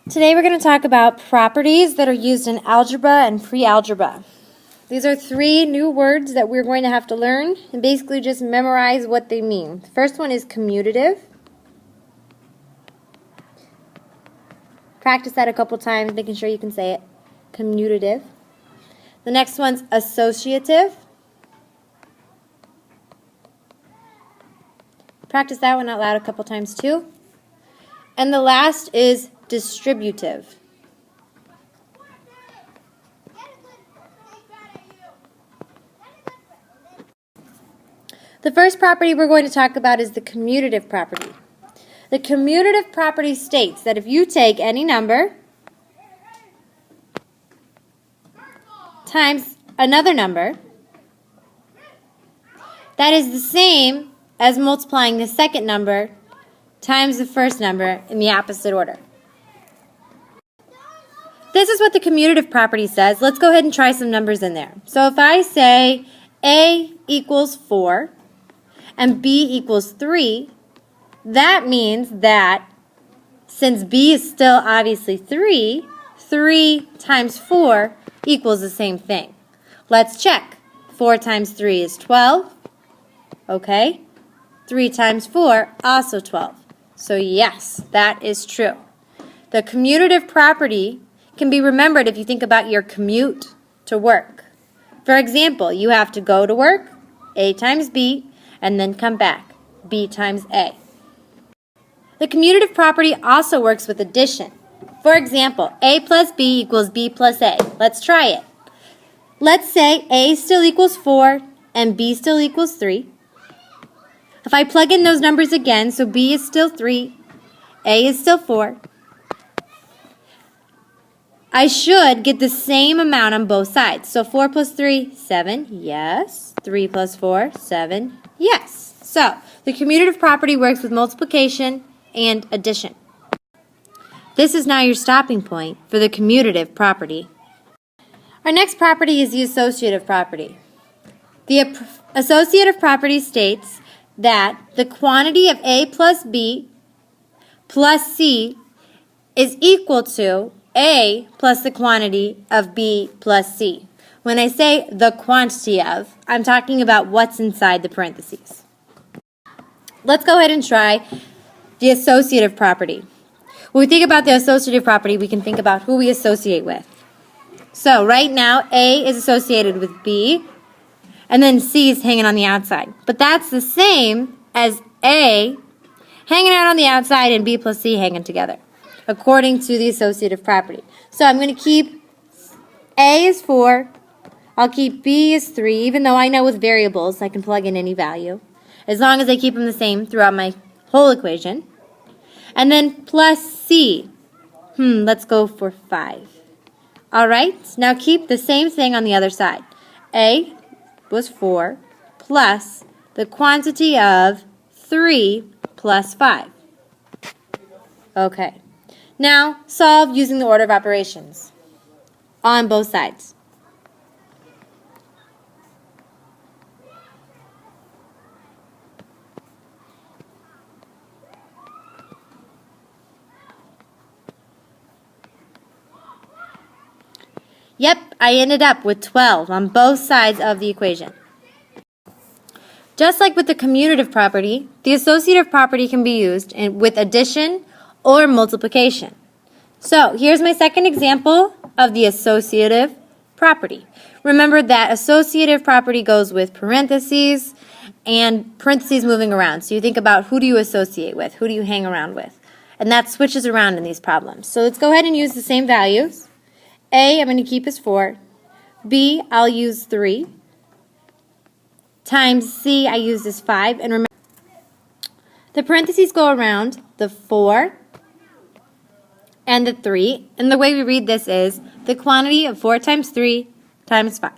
Today we're going to talk about properties that are used in algebra and pre-algebra. These are three new words that we're going to have to learn and basically just memorize what they mean. The first one is commutative. Practice that a couple times, making sure you can say it. Commutative. The next one's associative. Practice that one out loud a couple times too. And the last is distributive. The first property we're going to talk about is the commutative property. The commutative property states that if you take any number times another number, that is the same as multiplying the second number times the first number in the opposite order. This is what the commutative property says. Let's go ahead and try some numbers in there. So if I say A equals 4 and B equals 3, that means that since B is still obviously 3, 3 times 4 equals the same thing. Let's check. 4 times 3 is 12. Okay. 3 times 4, also 12. So yes, that is true. The commutative property can be remembered if you think about your commute to work. For example, you have to go to work, A times B, and then come back, B times A. The commutative property also works with addition. For example, A plus B equals B plus A. Let's try it. Let's say A still equals 4 and B still equals 3. If I plug in those numbers again, so B is still 3, A is still 4, I should get the same amount on both sides. So 4 plus 3, 7, yes. 3 plus 4, 7, yes. So the commutative property works with multiplication and addition. This is now your stopping point for the commutative property. Our next property is the associative property. The associative property states that the quantity of A plus B plus C is equal to A plus the quantity of B plus C. When I say the quantity of, I'm talking about what's inside the parentheses. Let's go ahead and try the associative property. When we think about the associative property, we can think about who we associate with. So right now, A is associated with B, and then C is hanging on the outside. But that's the same as A hanging out on the outside and B plus C hanging together, according to the associative property. So I'm going to keep A is 4. I'll keep B is 3, even though I know with variables I can plug in any value, as long as I keep them the same throughout my whole equation. And then plus C. Let's go for 5. All right, now keep the same thing on the other side. A was 4 plus the quantity of 3 plus 5. Okay. Now, solve using the order of operations on both sides. Yep, I ended up with 12 on both sides of the equation. Just like with the commutative property, the associative property can be used with addition or multiplication. So here's my second example of the associative property. Remember that associative property goes with parentheses and parentheses moving around. So you think about who do you associate with, who do you hang around with. And that switches around in these problems. So let's go ahead and use the same values. A, I'm going to keep as 4. B, I'll use 3. Times C, I use as 5. And remember, the parentheses go around the 4 and the 3. And the way we read this is the quantity of 4 times 3 times 5.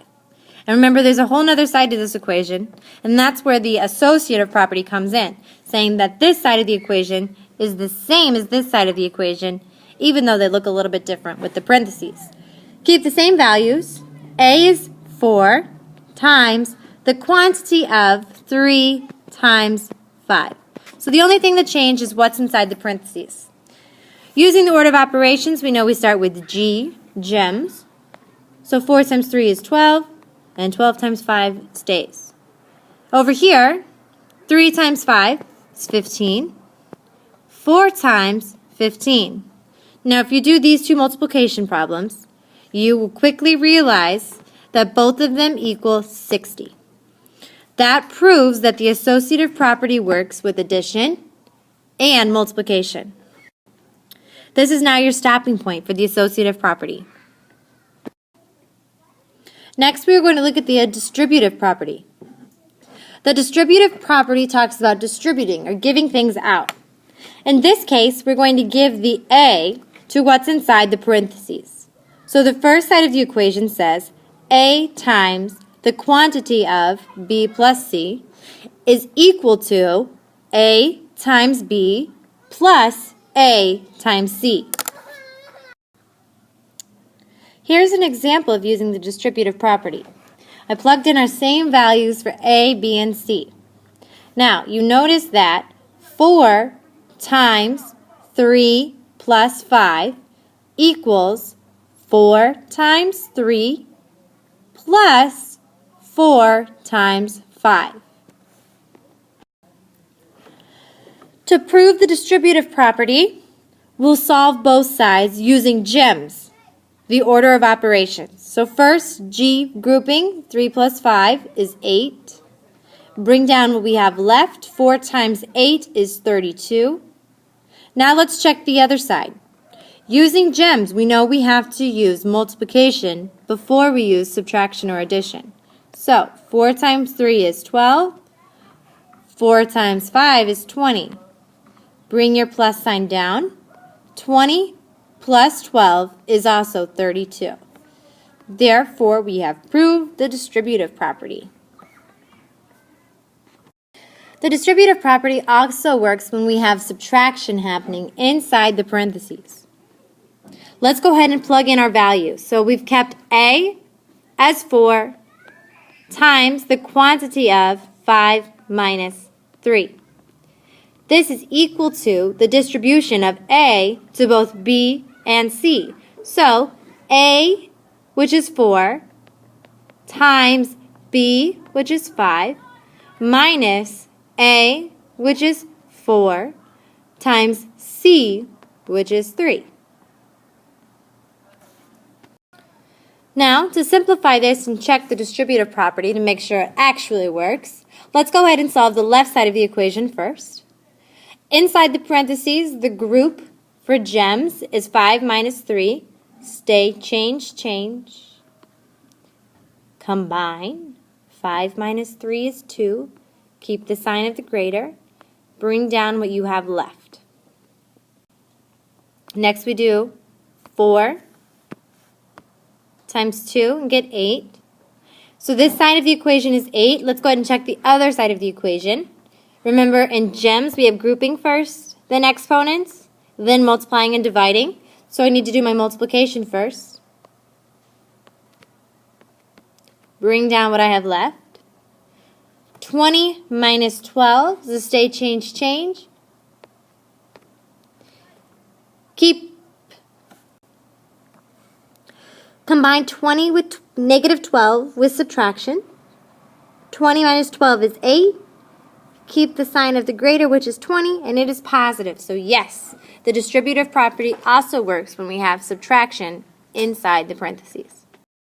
And remember, there's a whole other side to this equation, and that's where the associative property comes in, saying that this side of the equation is the same as this side of the equation, even though they look a little bit different with the parentheses. Keep the same values. A is 4 times the quantity of 3 times 5. So the only thing that changed is what's inside the parentheses. Using the order of operations, we know we start with G, gems. So 4 times 3 is 12, and 12 times 5 stays. Over here, 3 times 5 is 15. 4 times 15. Now, if you do these two multiplication problems, you will quickly realize that both of them equal 60. That proves that the associative property works with addition and multiplication. This is now your stopping point for the associative property. Next, we are going to look at the distributive property. The distributive property talks about distributing or giving things out. In this case, we're going to give the A to what's inside the parentheses. So the first side of the equation says A times the quantity of B plus C is equal to A times B plus A times C. Here's an example of using the distributive property. I plugged in our same values for A, B, and C. Now, you notice that 4 times 3 plus 5 equals 4 times 3 plus 4 times 5. To prove the distributive property, we'll solve both sides using gems, the order of operations. So first, G grouping, 3 plus 5 is 8. Bring down what we have left. 4 times 8 is 32. Now let's check the other side. Using gems, we know we have to use multiplication before we use subtraction or addition. So 4 times 3 is 12. 4 times 5 is 20. Bring your plus sign down. 20 plus 12 is also 32. Therefore, we have proved the distributive property. The distributive property also works when we have subtraction happening inside the parentheses. Let's go ahead and plug in our values. So we've kept A as 4 times the quantity of 5 minus 3. This is equal to the distribution of A to both B and C. So A, which is 4, times B, which is 5, minus A, which is 4, times C, which is 3. Now, to simplify this and check the distributive property to make sure it actually works, let's go ahead and solve the left side of the equation first. Inside the parentheses, the group for gems is 5 minus 3. Stay, change, change. Combine. 5 minus 3 is 2. Keep the sign of the greater. Bring down what you have left. Next we do 4 times 2 and get 8. So this side of the equation is 8. Let's go ahead and check the other side of the equation. Remember, in gems, we have grouping first, then exponents, then multiplying and dividing. So I need to do my multiplication first. Bring down what I have left. 20 minus 12 is a stay, change, change. Combine 20 with negative 12 with subtraction. 20 minus 12 is 8. Keep the sign of the greater, which is 20, and it is positive. So yes, the distributive property also works when we have subtraction inside the parentheses.